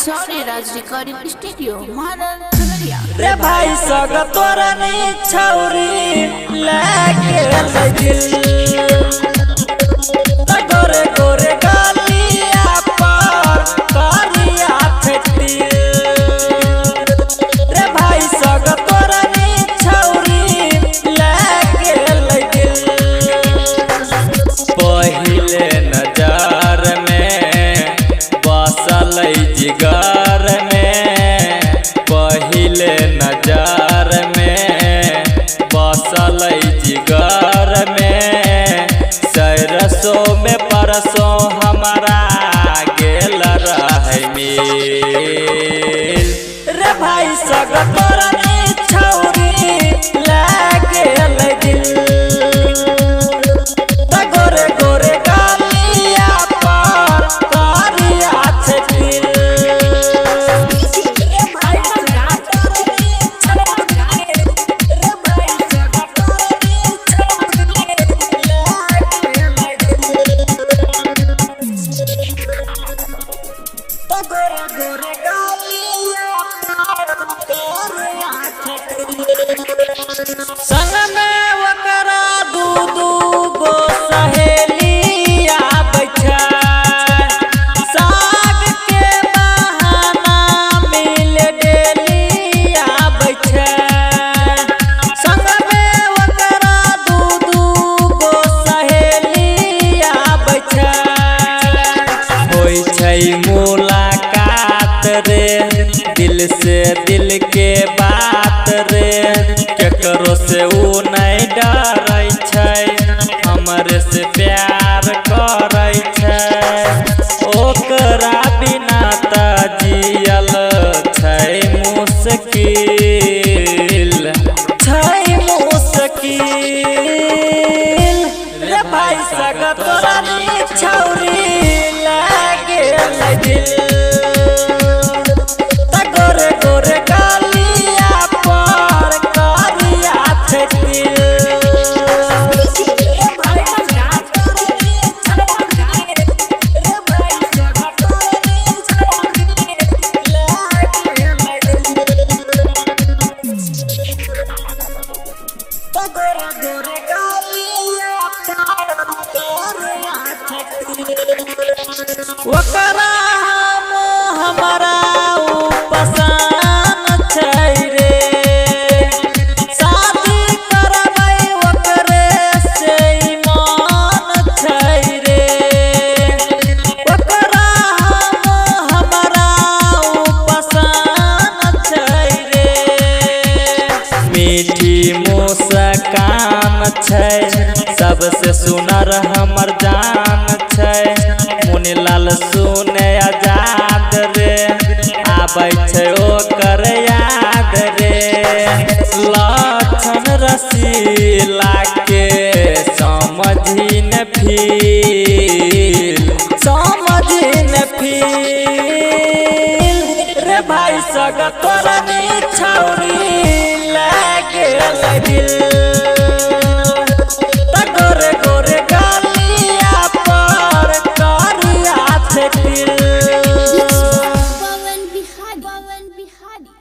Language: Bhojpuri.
सॉरी राज रिकॉर्डिंग स्टूडियो महाराज खगड़िया। रे भाई सग तोरा नी छौरी लेके दिल गोरे गोरे गालिया पर करिया फेटी। रे भाई सग तोरा नी छौरी लेके दिल पहिले नजर में बसल जिगर में। पहिले नजर में बसल जिगर में। सरसों में परसों हमारा गेल रहे मिल। रे भाई सग तोरा नी छौरी लेके दिल गोरे गोरे गालिया पर करिया छेटिल। संग में वकरा दू गो सहेलिया बैठा। साग के बहाना मिल डेलिया बैठा। संग में वकरा दू गो सहेलिया बैठा। होई छै मुलाकात रे दिल से दिल के बात रे। केकरो से ऊ नहीं डरै छै हमरे से प्यार करै छै। ओकरा बिना त जियल छै मुश्किल छै मुश्किल। रे भाई सग तोरा नी छौरी लेके दिल गोरे गोरे गालिया पर करिया छेटिल। ओकरा हमारा पसंद छै रे। शादी करबै ओकरे से ईमान छै रे। ओकरा हमारा पसंद छै रे। मीठी मुस्कान छै सबसे सुनर हमर जान छै। मुनीलाल सुने आजाद रे आबै छै ओकर याद रे। लक्षण रसीला के समझी न फील समझी न फील। रे भाई सग तोरा नी छौरी लेके दिल